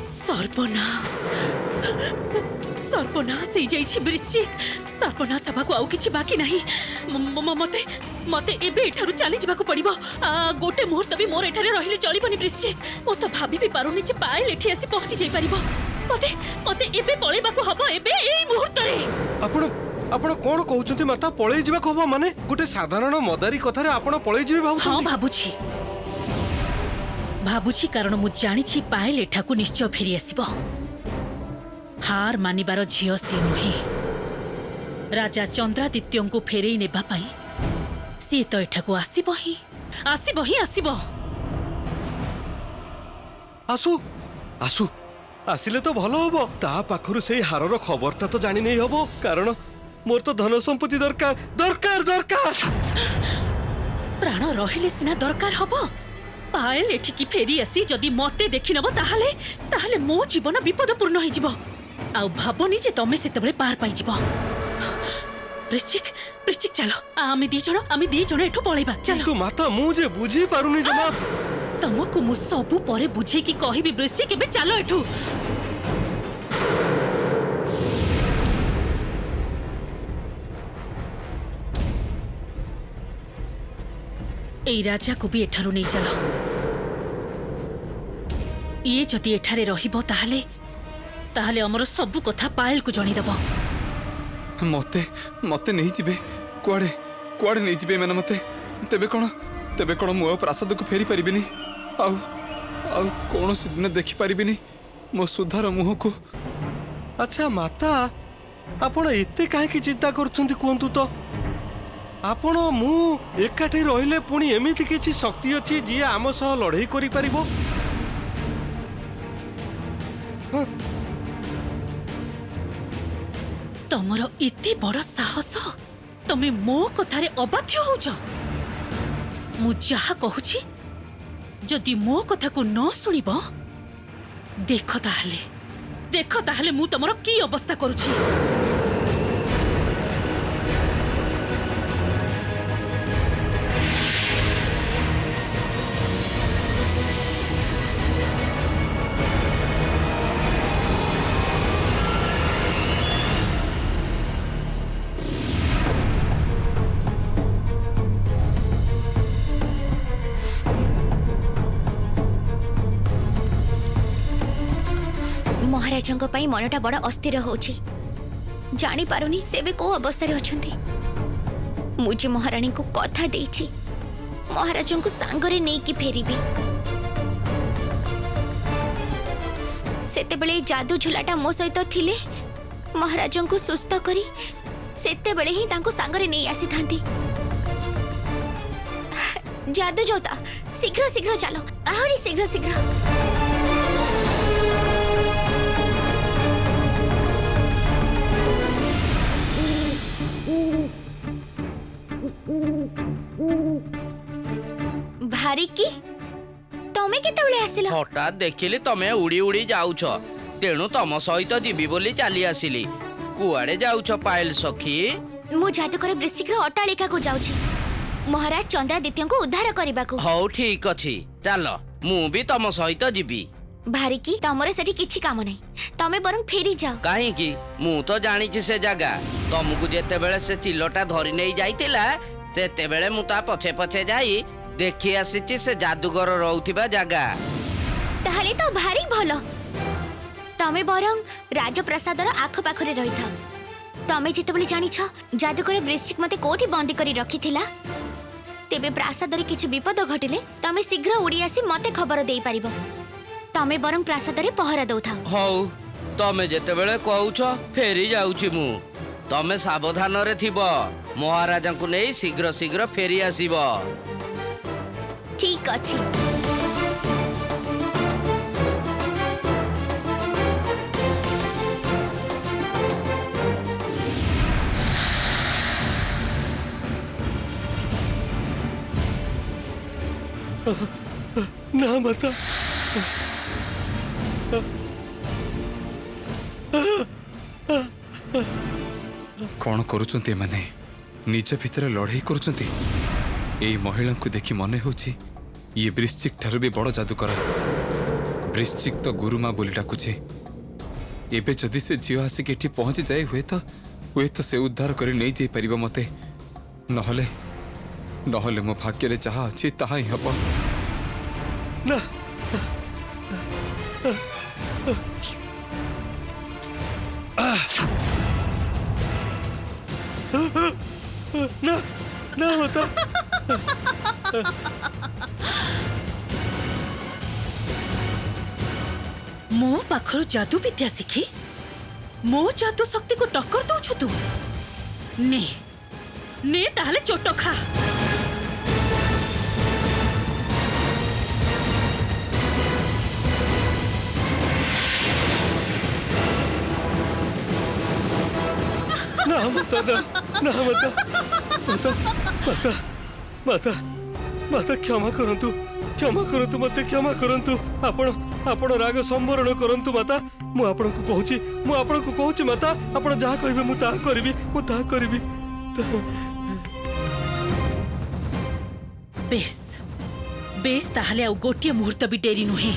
सर्वनाश सर्वनाश हो जाइछि वृश्चिक। सर्वनाश हवा को आउ किछि बाकी नहीं। मते मते एबे एठारु चली जिबाकू पड़िबो। गोटे मुहूर्त भी मोर एठारे रहिले चलिबनी वृश्चिक। मो तो भाबी भी पारुनी जे पायल एठी आसी पहुंची जाई परिबो। मते मते एबे पळेबाकू हबो एबे एई मुहूर्त रे। आपण कोन कहउछंती माता पळेई जिबाकू हबो माने गोटे साधारण मदारी कथा रे आपण पळेई जिबे भाबु? हां भाबुछि कारण मु जानिछि पायल एठाकू निश्चय फेरी आसीबो। हार मानिबार झियो सी नुहे। राजा चंद्रादित्य को फेरई नेबा पाई सी तो एठाकू आसीबो ही आसीबो। आसु आसु आसिले तो भलो हबो। ता पाखरु सेई हारर खबरटा तो जानि नै हबो कारण मोर तो धन संपत्ति दरकार दरकार दरकार। प्राण रहिले सिना दरकार हबो। पायल एठिकी फेरी आसी जदि मते देखि नबो ताहाले मो जीवन विपदपूर्ण होई जिवो। आ भाबनी जे तमे सेतबेले पार पाई जिवो। वृश्चिक चलो आमे दी जण एठु पळेबा चलो। तू माता मु जे बुझी पारुनी जमा। तमको मु सबु परे बुझे की कहिबी वृश्चिक एबे चलो एठु। ए राजा को भी एठारु नहीं चलो। ये जदि एठारे रहिबो ताहाले अमर सबु कथा पायल को जणी दबो। मते मते नहीं जिबे कुआडे नहीं जिबे माने मते तेबे कोन मो प्रासाद को फेरी परिबिनी। आउ कौन सी दिन देखि परिबिनी मो सुधार मुह को। अच्छा माता आपण एते काहे की चिंता करछंती कोंतु तो। आपण मु एकाठी रहिले पुणी एमिति किछि शक्ति अछि जे आम सह लड़ाई करि परिबो। तमरो इति बड़ साहस तमे मो कथारे अबाध्य होउछ। मु जहा कहूछि जदि मो कथा को न सुनिबो देख ताहाले मु तमरो की अवस्था करूछि। महाराजों मनटा बड़ा अस्थिर होची। जानी पारुनी से भी को अवस्था रे अछंती। मुझे महारानी को कथा देची महाराजों को सांगरे नहीं की फेरीबी। सेते बेले जादू झुलाटा मो सहित थिले महाराजों को सुस्थ करी सेते बेले ही तांको सांगरे नहीं आसी थांती। जादू जोता शीघ्र शीघ्र चलो आहरी शीघ्र शीघ्र। भारी की तमे केतबेले आसिलो? हठात देखिली तमे उड़ी उड़ी जाउछ तेणु तम सहित जीवी बोली चली आसिली। कुआडे जाउछ पायल सखी? मु जादूकर वृश्चिक अट्टालिका को जाउछि महाराज चंद्रादित्य को उद्धार करबा को। हौ ठीक अछि चलो मु भी तम सहित जीवी। भारी की तमरे सेठी किछि काम नै तमे बरं फेरी जाओ। काहे की मु तो जानिछि से जगह तुमको जेते बेले से चिल्लोटा धरि नै जाइतिला सेते बेले मु ता पछे पछे जाई देखि आसीछि से जादूगर रहउथिबा जगह। ताहले तो भारी भलो तमे बरं राजप्रसादर आख पाखरे रही था। तमे जेते बेले जानिछ जादूकर वृश्चिक मते कोठी बंदी करी रखिथिला तेबे प्रासादरे किछि विपद घटिले तमे शीघ्र उड़ी आसी मते खबर देई परिबो। तमे बरं प्रासादरे पहरा दउथा। हौ तमे जेते बेले कहउछ फेरी जाउछि मु तमे सावधान रे थिबो महाराजा को नै शीघ्र शीघ्र फेरी आसीबो। ठीक अछि। ना माता कौन करुचंती माने निज भितर लड़ाई करुचंती। एई महिला को देखि मने होची ये वृश्चिक ठारू भी बड़ जादूकर। वृश्चिक तो गुरुमा बोली डाकुचे। एबे जदि से झील आसिक एठी पहुंची जाए हुए तो से उद्धार कर नहीं जाई परिबा मते। नहले नहले मो भाग्य रे जहा अछि ताहा ही हबो। ना ना ना माता मो पाखर जादू विद्या शिखी मो जादू शक्ति को टक्कर दौछु तू। ने ने ताहले चोट खा। ना माता ना ना माता माता माता माता माता क्षमा करंतु मते क्षमा करंतु। आपण राग संवरण करंतु माता। मु आपण को कहूची माता आपण जहा कहबे मु ताहा करबी बेस बेस ताहले आउ गोटिए मुहूर्त भी डेरी नुहे।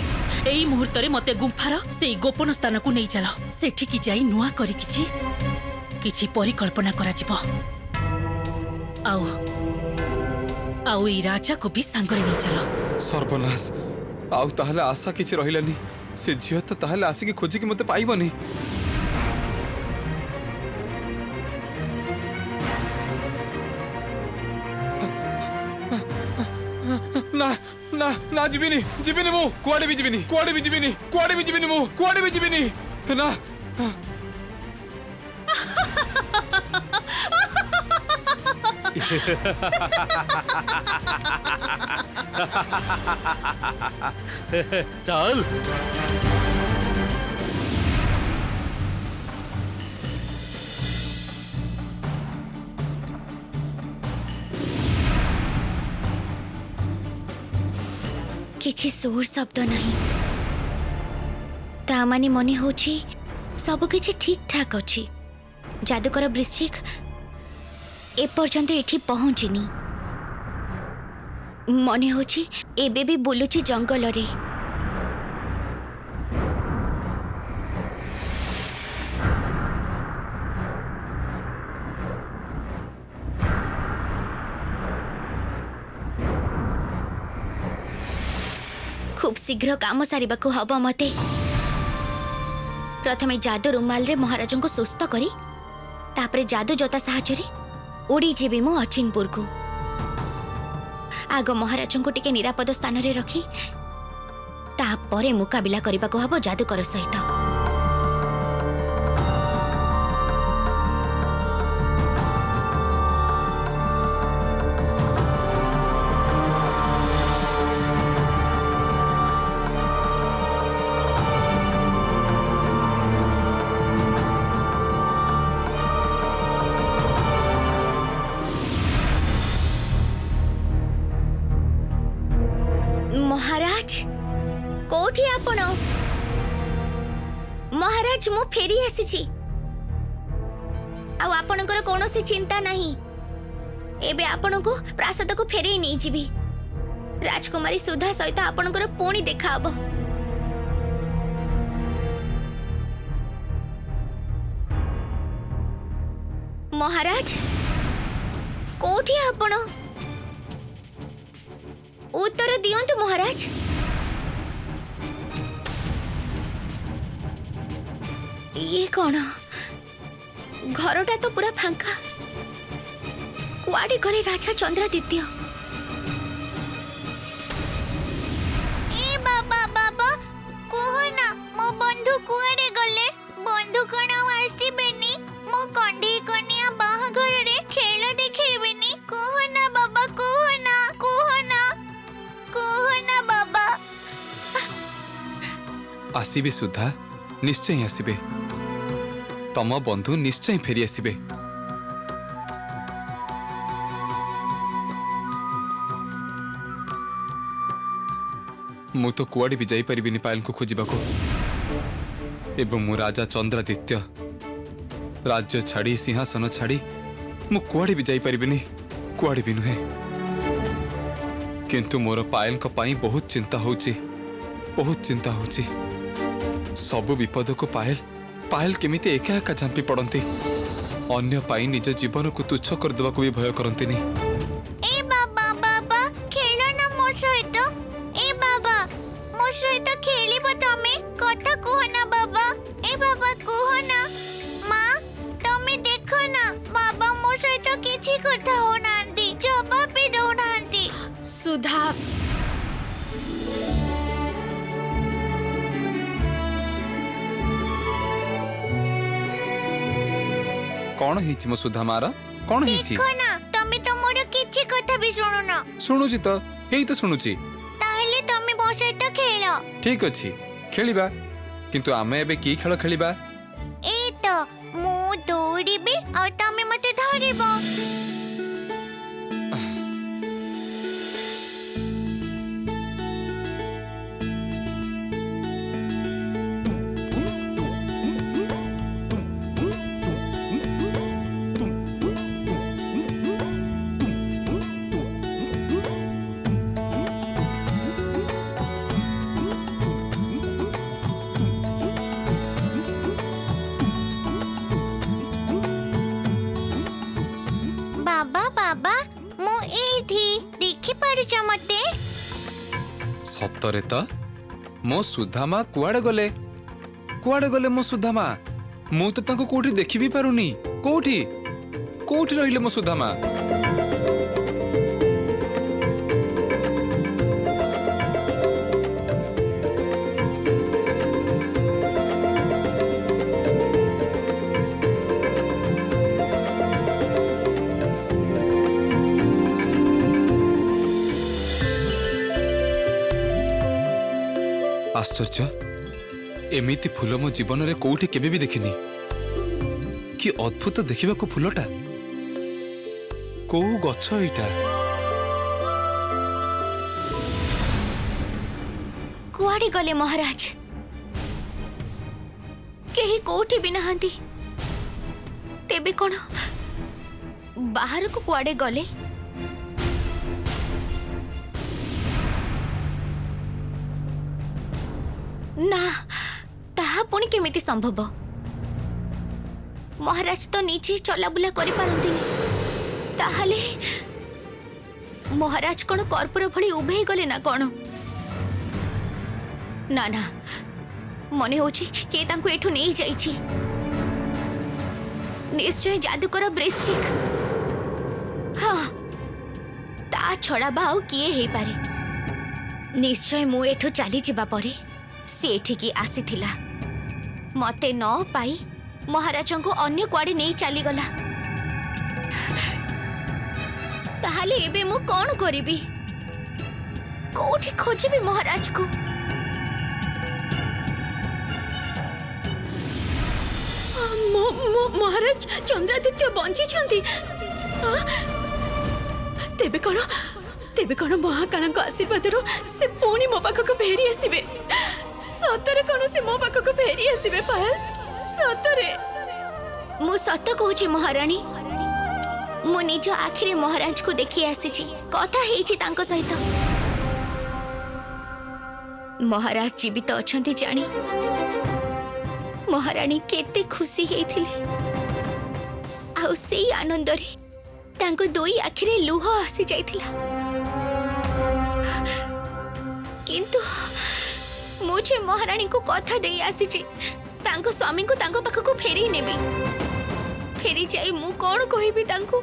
एई मुहूर्त रे मते गुंफार से गोपन स्थान को नहीं चल। सेठी की जाई नुआ करी किछि परिकल्पना करा जिवो। आउ आउ ई राजा को भी सांगरे नहीं चल। सर्वनाश आउ ताहले आशा किछि रहिलानी। से झियो तो ताहले आसिक खोजी कि मते पाइबनी। ना ना ना जीविनी मु कुआडे भी जीविनी मु कुआडे भी जीविनी ना। चल किछि सोर शब्द नहीं। ता माने मने होछि सब किछि ठीक ठाक अछि। जादूकर वृश्चिक ए पर्यंत एठी पहुंचिनी। मने होछि एबे भी बुलुछि जंगल रे। खूब शीघ्र काम सारिबा को हबो मते। प्रथमे जादू रुमाल रे महाराज को सुस्थ करी तापरे जादू जोता साहाय्य रे उड़ी जीवी मु अचिनपुर को। आग महाराज को टिके निरापद स्थान रे रखी तापरे मुकाबिला करबा को हबो जादूकर सहित। महाराज कोठी आपण? महाराज मु फेरी आसीची। आ आपणकर कोनोसी चिंता नहीं। एबे आपण को प्रासाद को फेरी नहीं जीवी। राजकुमारी सुधा सहित आपणकर पुणी देखा हबो। महाराज कोठी आपण? उत्तर दियंतु महाराज। ये कौन? घरटा तो पूरा फांका। कुआडे गले राजा चंद्रादित्य? ए बाबा बाबा कोहना मो बंधु कुआडे गले? बंधु कोन आसीबेनी? मो कंडी कन्या बाहाघर रे खेल देखैबेनी? कोहना बाबा कोहना कोहना कोहना बाबा। आसीबे सुधा निश्चय आसीबे। तम बंधु निश्चय फेरी आसीबे। मु तो कुआडे भी जाई परिबिनी पायल को खोजिबाको। एवं मु राजा चंद्रादित्य राज्य छाड़ी सिंहासन छाड़ी मु कुआडे भी जाई परिबिनी। कुआडे भी नुहे। किंतु मोर पायल को पाई बहुत चिंता होची, बहुत चिंता होची। सब विपद को पायल पायल केमिति एका एका झांपी पड़ती, अन्य पाई निज जीवन को तुच्छ कर देवा को भी भय करती नहीं। ए बाबा बाबा खेलो ना मो सहित। ए बाबा मो सहित खेलिबो तमे, कथा कहो ना बाबा। ए बाबा कहो ना। माँ तमे देखो ना बाबा मो सहित किछि कथा हो नांदी, जवाब भी दो नांदी। सुधा कौन हिच मो सुधा मारा, कौन हिच? देखो ना तमे तो मोर किछि कथा भी सुनो ना। शुणुची तो हेई तो शुणुची। ताहले तमे मो सहित खेलो। ठीक अछि खेलिबा, किंतु आमे एबे की खेल खेलिबा? ए तो मु दौड़ीबे और तमे मते धरिबो। बाबा बाबा मु एठी देखि पारुछ मते। सतरे तो मो सुधामा कुआडे गले, कुआडे गले मो सुधामा? मु तो तांको कोठी देखि भी पारुनी। कोठी कोठी रहिले मो सुधामा? आश्चर्य, एमिति फूल मो जीवन रे कोठी केबे भी देखिनी। कि अद्भुत देखिबा को फूलटा, को गछ एटा? कुआडे गले महाराज? केही कोठी भी नहांती। तेबे कोन बाहर को कुआडे गले? ना ताहा पुणी केमिति संभव? महाराज तो नीचे चलाबुला करि पारंतिनी। ताहले महाराज कोन कर्पूर भली उभे गले ना कोन? ना ना मने होछि के तांको एठु नै जाइछि। निश्चय जादूकर वृश्चिक। हाँ ता छड़ा बाउ किए हे पारे। निश्चय मु एठु चली जिबा परे से एठिकी आसीथिला। मते न पाई महाराजों को अन्य कुआडे नहीं चली गला। ताहले एबे मु कौन करिबी? कोठी खोजिबी महाराज को? महाराज चंद्रादित्य बंची छंती। तेबे कोन महाकालंक आशीर्वाद से पुणी मो पाखक फेरी आसीबे। सतरे कोन से मो पाखक फेरी आसीबे पायल? सतरे मु सत कहूची महारानी। मु निज आखिरे महाराज को देखि आसीची, कथा हेची तांको सहित। महाराज जीवित अछंती जानी महारानी केते खुशी हेथिले। आउ सेई आनंद रे तांको दोई आखिरे लुह आसी जाइथिला। किंतु मुझे महारानी को कथा दे आसीची तांको स्वामी को तांको पाखको फेरी नेबी। फेरी जाई मु कोन कहिबी तांको?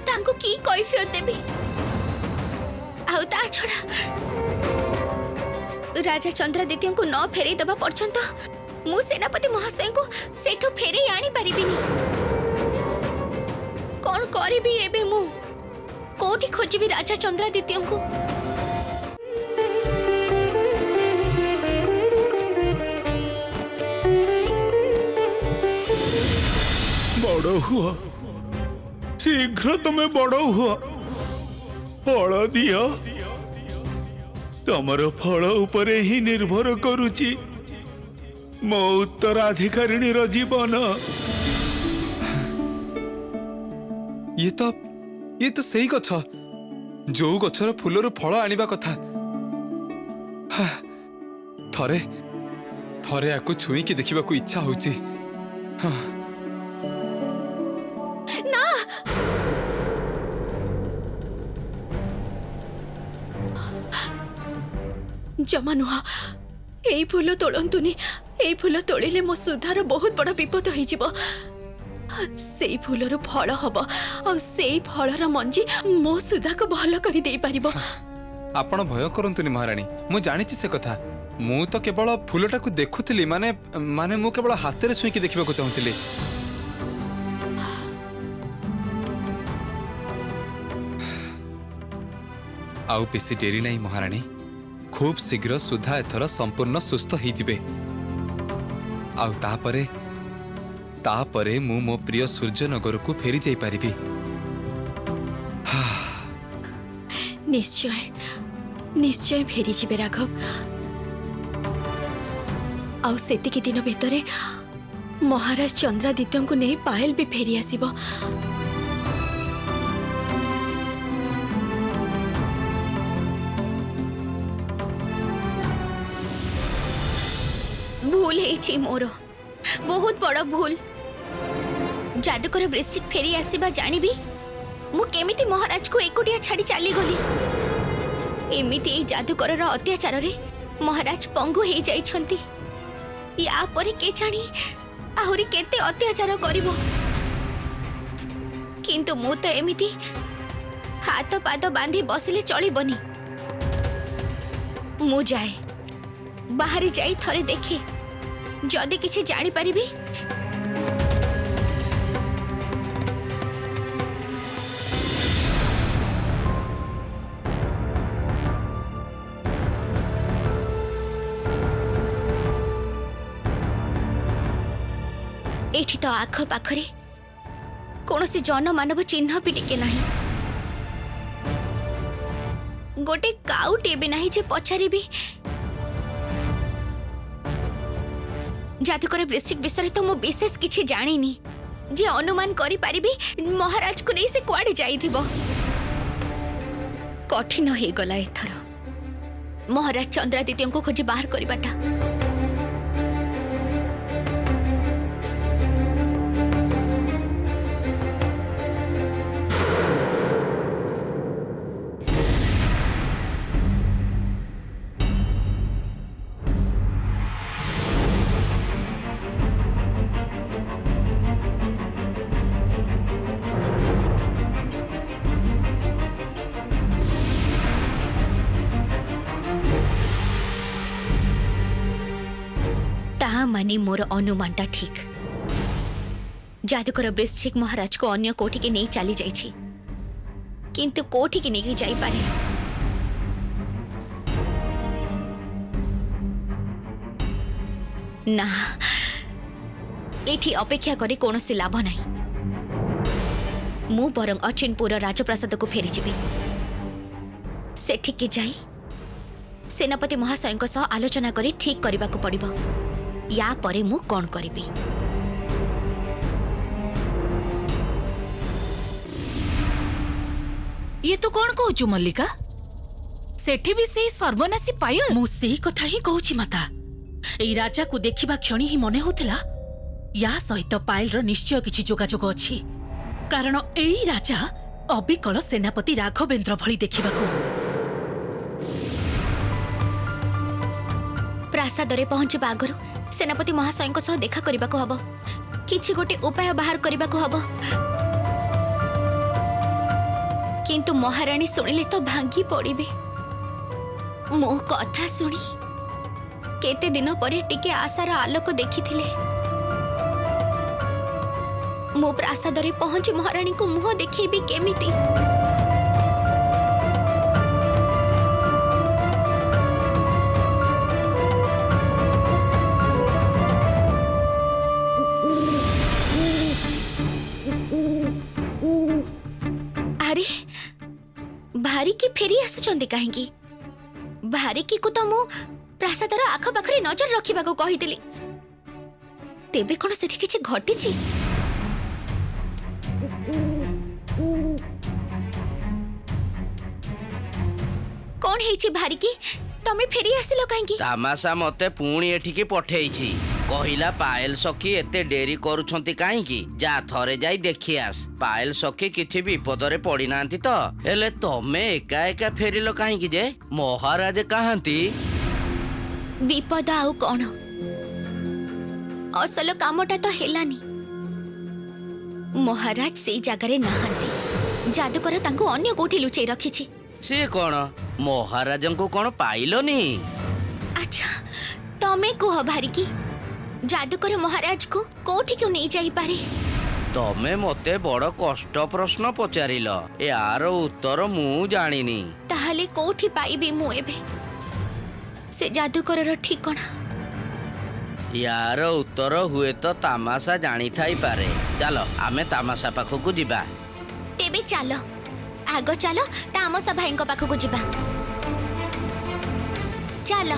तांको की कैफियत देबी? आउ ता छड़ा राजा चंद्रादित्य को न फेरी दबा पर्यंत मु सेनापति महाशय को सेठो फेरी आनी परिबिनी। कौन करिबी एबे मु? कोठी खोजिबी राजा चंद्रादित्य को? बड़ हुआ, शीघ्र तुम्हें बड़ हुआ। फल दियो, तमर फल उपरे ही निर्भर करुची मो उत्तराधिकारिणी रो जीवन। ये तो सही गछ, ଯୋଉ ଗଛର ଫୁଲରୁ ଫଳ ଆଣିବା କଥା। ଥରେ ଥରେ ଆକୁ ଛୁଇଁକି ଦେଖିବାକୁ ଇଚ୍ଛା ହଉଛି। ନା ଜମା ନୁହଁ, ଏଇ ଫୁଲ ତୋଳନ୍ତୁନି। ଏଇ ଫୁଲ ତୋଳିଲେ ମୋ ସୁଧାର ବହୁତ ବଡ଼ ବିପଦ ହେଇଯିବ। ସେଇ ଫୁଲରୁ ଫଳ ହବ, ଆଉ ସେଇ ଫଳର ମଞ୍ଜି ମୋ ସୁଧାକୁ ଭଲ କରି ଦେଇପାରିବ। ଆପଣ ଭୟ କରନ୍ତୁନି ମହାରାଣୀ, ମୁଁ ଜାଣିଛି ସେ କଥା। ମୁଁ ତ କେବଳ ଫୁଲଟାକୁ ଦେଖୁଥିଲି, ମାନେ ମୁଁ କେବଳ ହାତରେ ଛୁଇଁକି ଦେଖିବାକୁ ଚାହୁଁଥିଲି। ଆଉ ବେଶୀ ଡେରି ନାହିଁ ମହାରାଣୀ, ଖୁବ୍ ଶୀଘ୍ର ସୁଧା ଏଥର ସମ୍ପୂର୍ଣ୍ଣ ସୁସ୍ଥ ହେଇଯିବେ। ଆଉ ତାପରେ ମୁଁ ମୋ ପ୍ରିୟ ସୂର୍ଯ୍ୟନଗରକୁ ଫେରି ଯାଇପାରିବି। ନିଶ୍ଚୟ ନିଶ୍ଚୟ ଫେରିଯିବେ ରାଘବ। ଆଉ ସେତିକି ଦିନ ଭିତରେ ମହାରାଜ ଚନ୍ଦ୍ରାଦିତ୍ୟଙ୍କୁ ନେଇ ପାୟଲ ବି ଫେରି ଆସିବ। ଭୁଲ ହେଇଛି ମୋର, ବହୁତ ବଡ଼ ଭୁଲ। ଯାଦୁକର ବୃଶ୍ଚିକ ଫେରି ଆସିବା ଜାଣିବି ମୁଁ କେମିତି ମହାରାଜକୁ ଏକୁଟିଆ ଛାଡ଼ି ଚାଲିଗଲି। ଏମିତି ଏଇ ଯାଦୁକରର ଅତ୍ୟାଚାରରେ ମହାରାଜ ପଙ୍ଗୁ ହେଇଯାଇଛନ୍ତି। ୟା ପରେ କେ ଜାଣି ଆହୁରି କେତେ ଅତ୍ୟାଚାର କରିବ। କିନ୍ତୁ ମୁଁ ତ ଏମିତି ହାତ ପାଦ ବାନ୍ଧି ବସିଲେ ଚଳିବନି। ମୁଁ ଯାଏ, ବାହାରେ ଯାଇ ଥରେ ଦେଖେ, ଯଦି କିଛି ଜାଣିପାରିବି। एठी तो आख पाखरे कौनसी जनमानव चिन्ह भी टिके नहीं। गोटे काउटे भी नहीं जे पचारि भी। जादुकर वृश्चिक विषय तो मु विशेष किछि जानिनी जे अनुमान करि पारिबी महाराज को नहीं से कुआडे जाइथिबो। कठिन हे गला एथर महाराज चंद्रादित्य को खोजी बाहर करिबाटा। माने मोर अनुमानटा ठीक। जादुकर वृश्चिक महाराज को अन्य कोठी के नहीं चली जाइछि, किंतु कोठी के नहीं जाई पारे। ना एठी अपेक्षा करे कौनसी लाभ नहीं। मु बरং अचिनपुर राजप्रासाद को फेरी जीवी। सेठी के जाई सेनापति महाशय सह आलोचना करी ठीक करने को पड़िबो। या परे मु कौन करिबी। ये तो कौन कहूचु मल्लिका? सेठी भी सेही सर्वनाशी पायल। मु सेही कथा ही कहूची माता। एई राजा को देखिबा क्षणी ही मने होतिला या सहित पायल रो निश्चय किछि जोगाजोग अछि। कारण एई राजा अबिकल सेनापति राघवेंद्र भली देखिबा को। प्रासाद रे पहुंचबा आगरु सेनापति महाशय सह देखा करने को हबो। किछि गोटे उपाय बाहर करने को हबो। किंतु महारानी सुनिले तो भांगी पड़िबे। मो कथा सुनी केते दिन परे टिके आशार आलोक देखिथिले। मो प्रासाद रे पहुंची महारानी को मुह देखिबी केमिति। अरे भारी की फेरी आसुचंदी काहेकी? भारी की को तो मु प्रासादर आख पाखरे नजर रखिबा को कहितली। तेबे कोन सेठी किछि घटिछि? कौन है भारिकी तमे फेरी आसिलो काहेकी तामाशा मते पुणी एठिकी पठेइछि कहिला पायल सखी एते डेरी करूछंती काहेकी जा थरे जाई देखि आस पायल सखी किछि विपदरे पड़ी नांती तो हेले तमे एका एका फेरिलो काहेकी जे महाराज कहांती विपद आउ कौन असल कामटा तो हेलानी महाराज से जगह नहांती जादूकर तांको अन्य कोठी लुचै रखिछि से कौन महाराजन को कौन पाइलोनी अच्छा तमे कुह भारिकी जादूकर महाराज को कोठी क्यों नहीं जाई पारे तमे मते बड़ कष्ट प्रश्न पचारिल यार उत्तर मु जानिनी ताहले कोठी पाइबी मु एबे से जादूकर ठिकाना यार उत्तर हुए तो तामाशा जानी थाई पारे चलो आमे तामाशा पाखकु जिबा तेबे चलो आगो चलो तामसा भाई पाखकु जिबा चलो